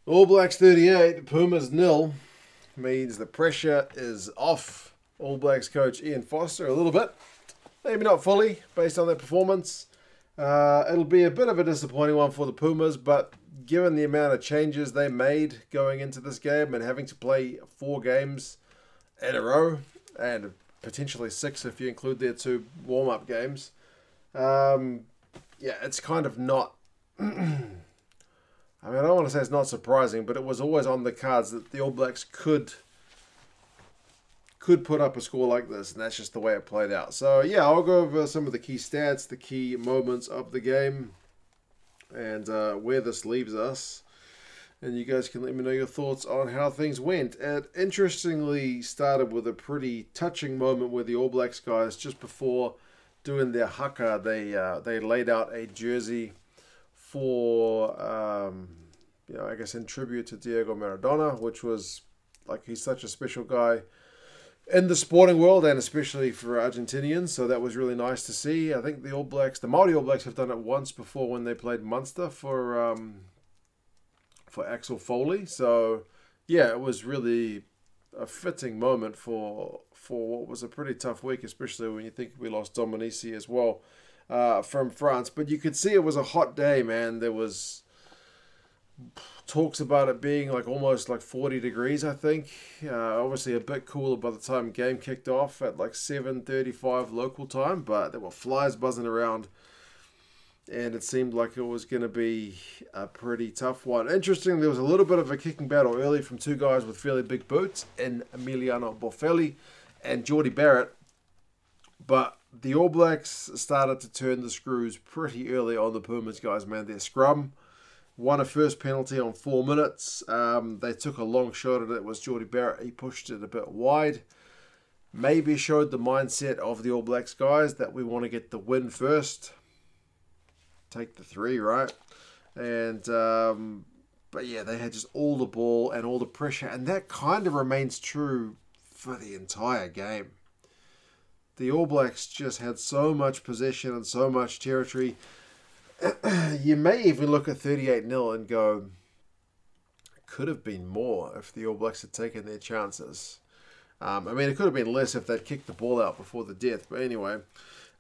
All Blacks 38, Pumas nil, means the pressure is off All Blacks coach Ian Foster a little bit. Maybe not fully, based on their performance. It'll be a bit of a disappointing one for the Pumas, but given the amount of changes they made going into this game and having to play 4 games in a row, and potentially 6 if you include their 2 warm-up games, it's kind of not... I don't want to say it's not surprising, but it was always on the cards that the All Blacks could put up a score like this, and that's just the way it played out. So, yeah, I'll go over some of the key stats, the key moments of the game, and where this leaves us. And you guys can let me know your thoughts on how things went. It interestingly started with a pretty touching moment where the All Blacks guys, just before doing their haka, they laid out a jersey for, I guess in tribute to Diego Maradona, which was, like, he's such a special guy in the sporting world and especially for Argentinians. So that was really nice to see. I think the Māori All Blacks have done it once before when they played Munster for Axel Foley. So, yeah, it was really a fitting moment for what was a pretty tough week, especially when you think we lost Dominici as well. From France, but you could see it was a hot day, man. There was talks about it being like almost like 40 degrees, I think. Obviously a bit cooler by the time game kicked off at like 7:35 local time, but there were flies buzzing around, and it seemed like it was going to be a pretty tough one. Interestingly, there was a little bit of a kicking battle early from 2 guys with fairly big boots, in Emiliano Boffelli and Jordie Barrett, but the All Blacks started to turn the screws pretty early on the Pumas guys, man. Their scrum won a first penalty on 4 minutes. They took a long shot at it. It was Jordie Barrett. He pushed it a bit wide. Maybe showed the mindset of the All Blacks guys that we want to get the win first. Take the 3, right? And, but yeah, they had just all the ball and all the pressure. And that kind of remains true for the entire game. The All Blacks just had so much possession and so much territory. You may even look at 38-0 and go, it could have been more if the All Blacks had taken their chances. It could have been less if they'd kicked the ball out before the death. But anyway,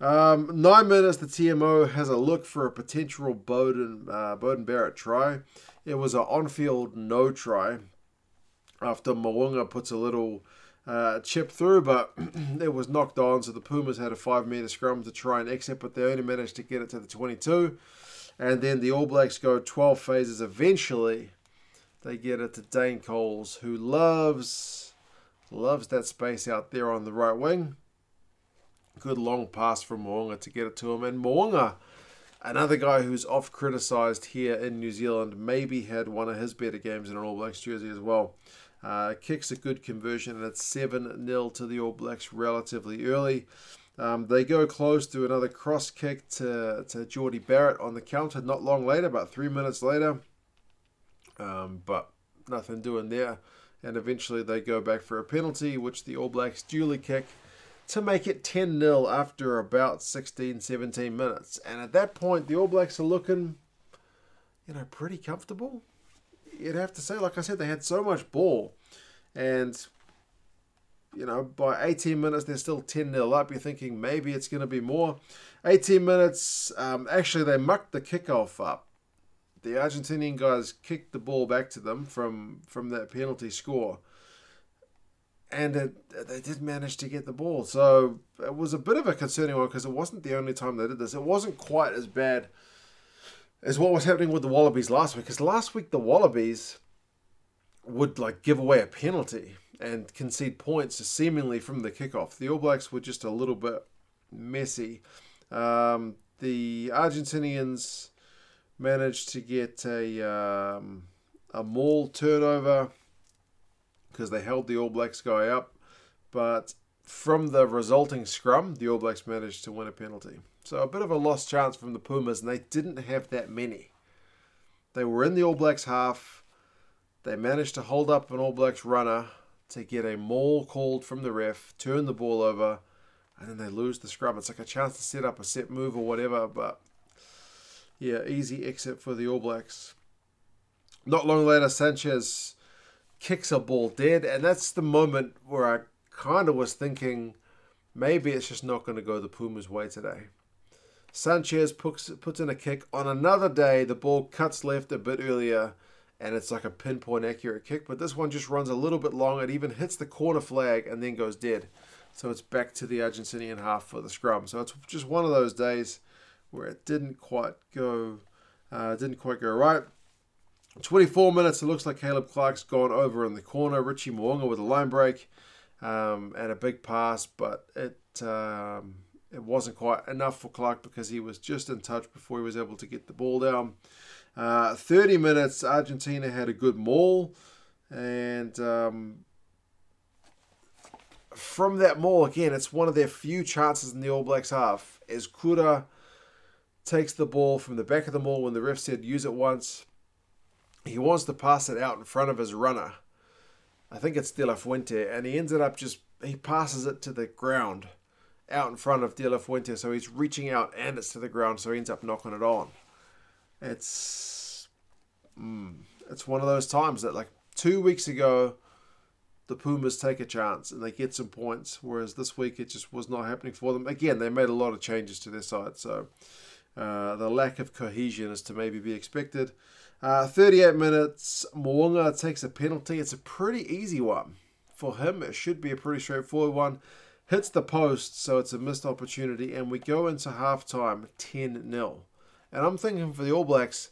9 minutes, the TMO has a look for a potential Beauden Barrett try. It was an on-field no try after Mo'unga puts a little... chip through, but it was knocked on, so the Pumas had a 5-meter scrum to try and exit, but they only managed to get it to the 22, and then the All Blacks go 12 phases. Eventually, they get it to Dane Coles, who loves that space out there on the right wing. Good long pass from Mo'unga to get it to him, and Mo'unga, another guy who's oft criticised here in New Zealand, maybe had one of his better games in an All Blacks jersey as well. Kicks a good conversion, and it's 7-0 to the All Blacks relatively early. They go close to another cross kick to Jordie Barrett on the counter not long later, about 3 minutes later. But nothing doing there. And eventually they go back for a penalty, which the All Blacks duly kick to make it 10-0 after about 16, 17 minutes. And at that point, the All Blacks are looking, pretty comfortable. You'd have to say, like I said, they had so much ball. And, by 18 minutes, they're still 10-0 up. You're thinking maybe it's going to be more. 18 minutes, actually, they mucked the kickoff up. The Argentinian guys kicked the ball back to them from that penalty score. And they did manage to get the ball. So it was a bit of a concerning one because it wasn't the only time they did this. It wasn't quite as bad is what was happening with the Wallabies last week. Because last week the Wallabies would give away a penalty and concede points seemingly from the kickoff. The All Blacks were just a little bit messy. The Argentinians managed to get a maul turnover because they held the All Blacks guy up. But from the resulting scrum, the All Blacks managed to win a penalty. So a bit of a lost chance from the Pumas, and they didn't have that many. They were in the All Blacks half. They managed to hold up an All Blacks runner to get a maul called from the ref, turn the ball over, and then they lose the scrum. It's like a chance to set up a set move or whatever, but yeah, easy exit for the All Blacks. Not long later, Sanchez kicks a ball dead, and that's the moment where I kind of was thinking maybe it's just not going to go the Pumas' way today. Sanchez puts in a kick. On another day, the ball cuts left a bit earlier, and it's like a pinpoint accurate kick, but this one just runs a little bit long. It even hits the corner flag and then goes dead. So it's back to the Argentinian half for the scrum. So it's just one of those days where it didn't quite go right. 24 minutes, it looks like Caleb Clark's gone over in the corner. Richie Mo'unga with a line break and a big pass, but it wasn't quite enough for Clark because he was just in touch before he was able to get the ball down. 30 minutes, Argentina had a good maul, and from that maul, again, it's one of their few chances in the All Blacks half, as Kura takes the ball from the back of the maul when the ref said use it once. He wants to pass it out in front of his runner. I think it's De La Fuente, and he ended up he passes it to the ground out in front of De La Fuente, so he's reaching out and it's to the ground, so he ends up knocking it on. It's one of those times that, like 2 weeks ago, the Pumas take a chance and they get some points, whereas this week it just was not happening for them. Again, they made a lot of changes to their side, so the lack of cohesion is to maybe be expected. 38 minutes, Mo'unga takes a penalty. It's a pretty easy one for him. It should be a pretty straightforward one. Hits the post, so it's a missed opportunity, and we go into halftime 10-0. And I'm thinking for the All Blacks,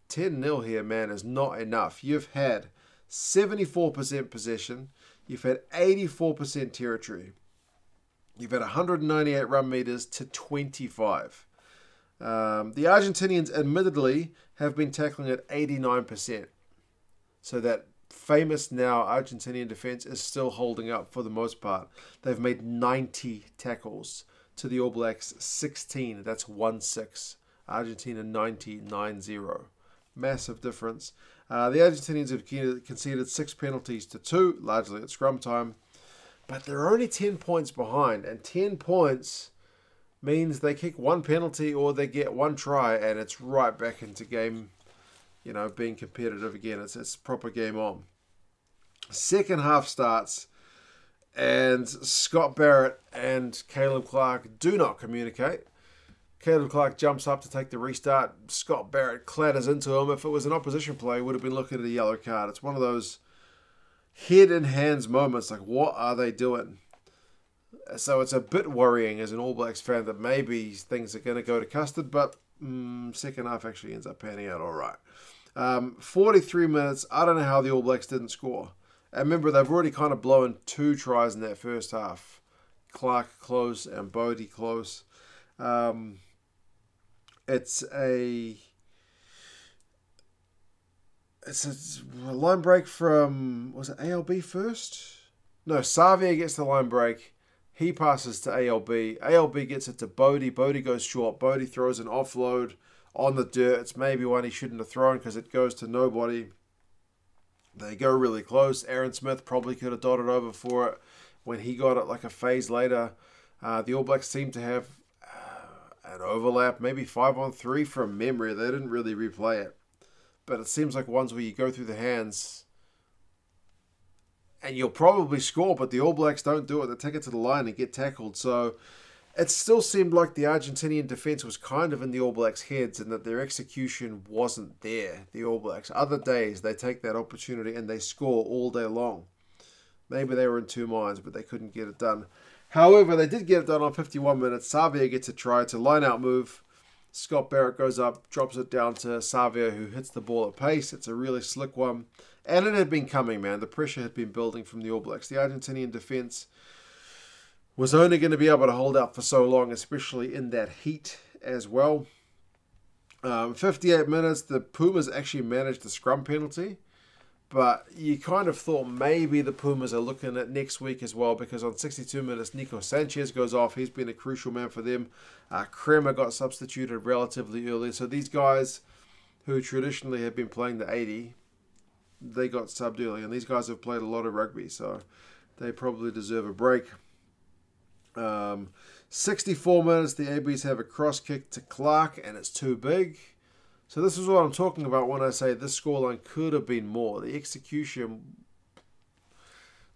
10-0 here, man, is not enough. You've had 74% possession. You've had 84% territory. You've had 198 run meters to 25. The Argentinians, admittedly, have been tackling at 89%. So that famous now Argentinian defense is still holding up for the most part. They've made 90 tackles to the All Blacks 16. That's 1-6. Argentina 90, 9-0. Massive difference. The Argentinians have conceded 6 penalties to 2, largely at scrum time. But they're only 10 points behind, and 10 points means they kick 1 penalty or they get 1 try, and it's right back into game, being competitive again. It's proper game on. Second half starts, and Scott Barrett and Caleb Clark do not communicate. Caleb Clark jumps up to take the restart. Scott Barrett clatters into him. If it was an opposition player, he would have been looking at a yellow card. It's one of those head in hands moments, like, what are they doing? So it's a bit worrying as an All Blacks fan that maybe things are going to go to custard, but second half actually ends up panning out all right. 43 minutes, I don't know how the All Blacks didn't score. And remember, they've already kind of blown 2 tries in that first half. Clark close and Bodie close. It's a line break from, was it ALB first? No, Savia gets the line break. He passes to ALB. ALB gets it to Bodie. Bodie goes short. Bodie throws an offload on the dirt. It's maybe one he shouldn't have thrown because it goes to nobody. They go really close. Aaron Smith probably could have dotted over for it when he got it like a phase later. The All Blacks seem to have an overlap, maybe 5-on-3 from memory. They didn't really replay it. But it seems like ones where you go through the hands and you'll probably score, but the All Blacks don't do it. They take it to the line and get tackled. So it still seemed like the Argentinian defense was kind of in the All Blacks' heads and that their execution wasn't there, the All Blacks. Other days, they take that opportunity and they score all day long. Maybe they were in 2 minds, but they couldn't get it done. However, they did get it done on 51 minutes. Savia gets a try. It's a line-out move. Scott Barrett goes up, drops it down to Savia, who hits the ball at pace. It's a really slick one. And it had been coming, man. The pressure had been building from the All Blacks. The Argentinian defense was only going to be able to hold out for so long, especially in that heat as well. 58 minutes, the Pumas actually managed the scrum penalty. But you kind of thought maybe the Pumas are looking at next week as well, because on 62 minutes, Nico Sanchez goes off. He's been a crucial man for them. Kremer got substituted relatively early. So these guys who traditionally have been playing the 80, they got subbed early. And these guys have played a lot of rugby, so they probably deserve a break. 64 minutes, the ABs have a cross kick to Clark, and it's too big. So this is what I'm talking about when I say this scoreline could have been more. The execution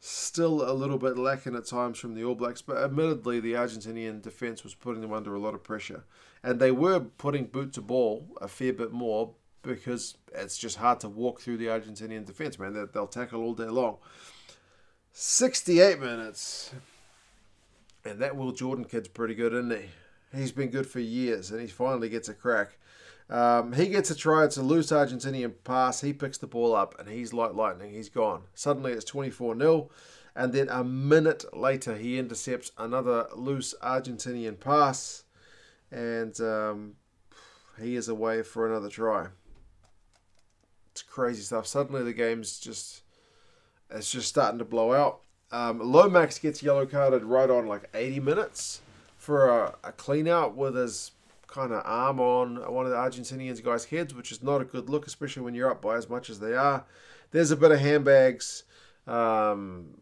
still a little bit lacking at times from the All Blacks, but admittedly the Argentinian defence was putting them under a lot of pressure. And they were putting boot to ball a fair bit more because it's just hard to walk through the Argentinian defence, man. They'll tackle all day long. 68 minutes. And that Will Jordan kid's pretty good, isn't he? He's been good for years, and he finally gets a crack. He gets a try. It's a loose Argentinian pass. He picks the ball up, and he's like lightning. He's gone. Suddenly, it's 24-0. And then a minute later, he intercepts another loose Argentinian pass. And he is away for another try. It's crazy stuff. Suddenly, the game's just starting to blow out. Lomax gets yellow carded right on like 80 minutes for a clean out with his kind of arm on one of the Argentinians guys' heads, which is not a good look, especially when you're up by as much as they are. There's a bit of handbags from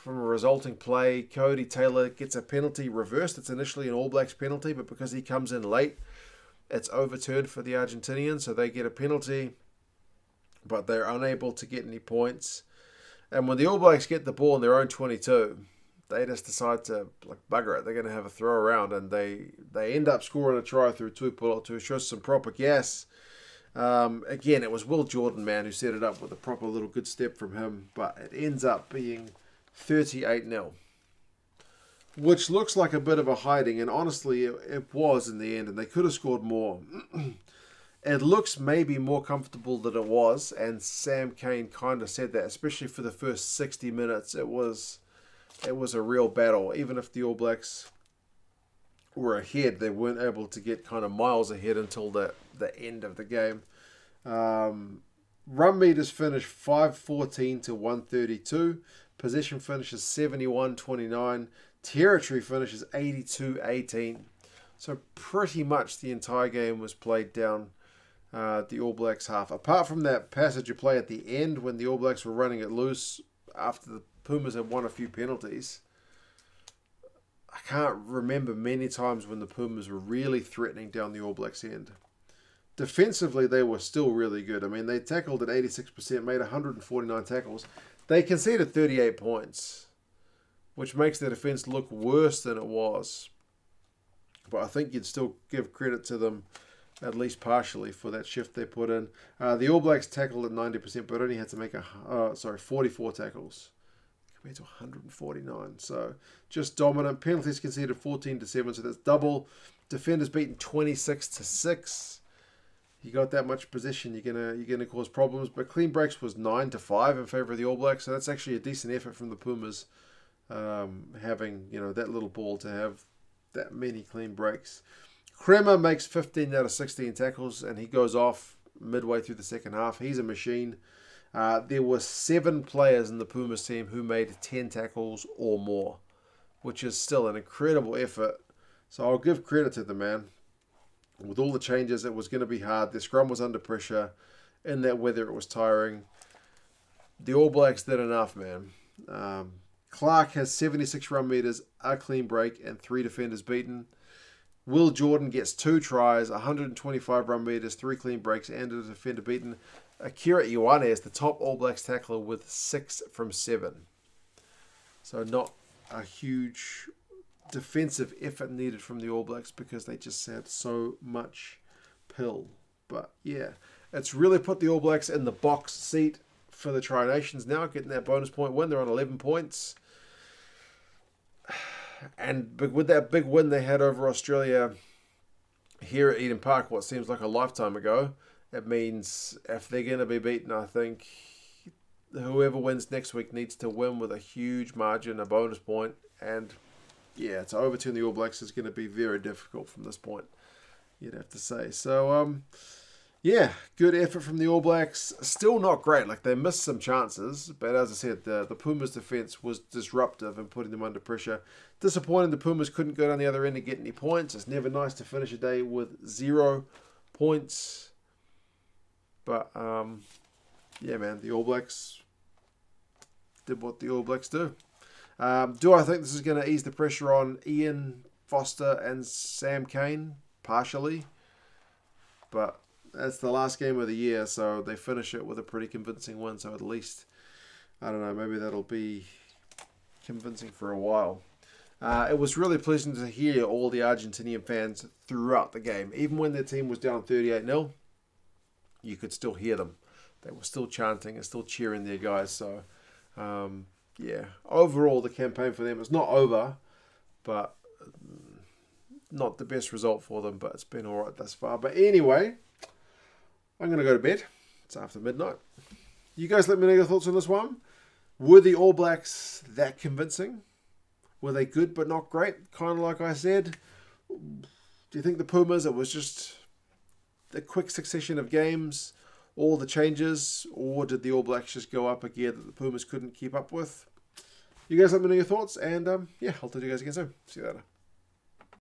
a resulting play. Cody Taylor gets a penalty reversed. It's initially an All Blacks penalty, but because he comes in late, it's overturned for the Argentinians, so they get a penalty, but they're unable to get any points. And when the All Blacks get the ball in their own 22, they just decide to like bugger it. They're going to have a throw around, and they end up scoring a try through Tuipulotu to show some proper gas. Again, it was Will Jordan, man, who set it up with a proper little good step from him, but it ends up being 38-0, which looks like a bit of a hiding, and honestly, it was in the end, and they could have scored more. It looks maybe more comfortable than it was, and Sam Cane kind of said that, especially for the first 60 minutes. It was a real battle. Even if the All Blacks were ahead, they weren't able to get kind of miles ahead until the end of the game. Run meters finished 514 to 132. Possession finishes 71-29. Territory finishes 82-18. So pretty much the entire game was played down the All Blacks half. Apart from that passage of play at the end when the All Blacks were running it loose after the Pumas had won a few penalties, I can't remember many times when the Pumas were really threatening down the All Blacks end. Defensively, they were still really good. I mean, they tackled at 86%, made 149 tackles. They conceded 38 points, which makes the defense look worse than it was. But I think you'd still give credit to them, at least partially, for that shift they put in. The All Blacks tackled at 90%, but only had to make 44 tackles compared to 149. So just dominant. Penalties conceded 14-7, so that's double. Defenders beaten 26-6. You got that much possession, you're gonna cause problems. But clean breaks was 9-5 in favor of the All Blacks, so that's actually a decent effort from the Pumas, having that little ball to have that many clean breaks. Kremer makes 15 out of 16 tackles, and he goes off midway through the second half. He's a machine. There were 7 players in the Pumas team who made 10 tackles or more, which is still an incredible effort. So I'll give credit to the man. With all the changes, it was going to be hard. The scrum was under pressure. In that weather, it was tiring. The All Blacks did enough, man. Clark has 76 run meters, a clean break, and 3 defenders beaten. Will Jordan gets 2 tries, 125 run meters, 3 clean breaks, and a defender beaten. Akira Ioane is the top All Blacks tackler with 6 from 7. So not a huge defensive effort needed from the All Blacks because they just had so much pill. But yeah, it's really put the All Blacks in the box seat for the Tri Nations now, getting that bonus point win. They're on 11 points. And with that big win they had over Australia here at Eden Park, what seems like a lifetime ago, it means if they're going to be beaten, I think whoever wins next week needs to win with a huge margin, a bonus point. And yeah, to overturn the All Blacks is going to be very difficult from this point, you'd have to say. So, yeah, good effort from the All Blacks. Still not great. Like, they missed some chances. But as I said, the Pumas' defense was disruptive and putting them under pressure. Disappointing the Pumas couldn't go down the other end and get any points. It's never nice to finish a day with 0 points. But, yeah, man, the All Blacks did what the All Blacks do. Do I think this is going to ease the pressure on Ian Foster and Sam Cane? Partially. But that's the last game of the year, so they finish it with a pretty convincing win. So at least, I don't know, maybe that'll be convincing for a while. It was really pleasant to hear all the Argentinian fans throughout the game. Even when their team was down 38-0, you could still hear them. They were still chanting and still cheering their guys. So, yeah, overall the campaign for them is not over, but not the best result for them, but it's been all right thus far. But anyway, I'm going to go to bed. It's after midnight. You guys let me know your thoughts on this one. Were the All Blacks that convincing? Were they good but not great? Kind of like I said. Do you think the Pumas, it was just a quick succession of games, all the changes, or did the All Blacks just go up a gear that the Pumas couldn't keep up with? You guys let me know your thoughts, and yeah, I'll talk to you guys again soon. See you later.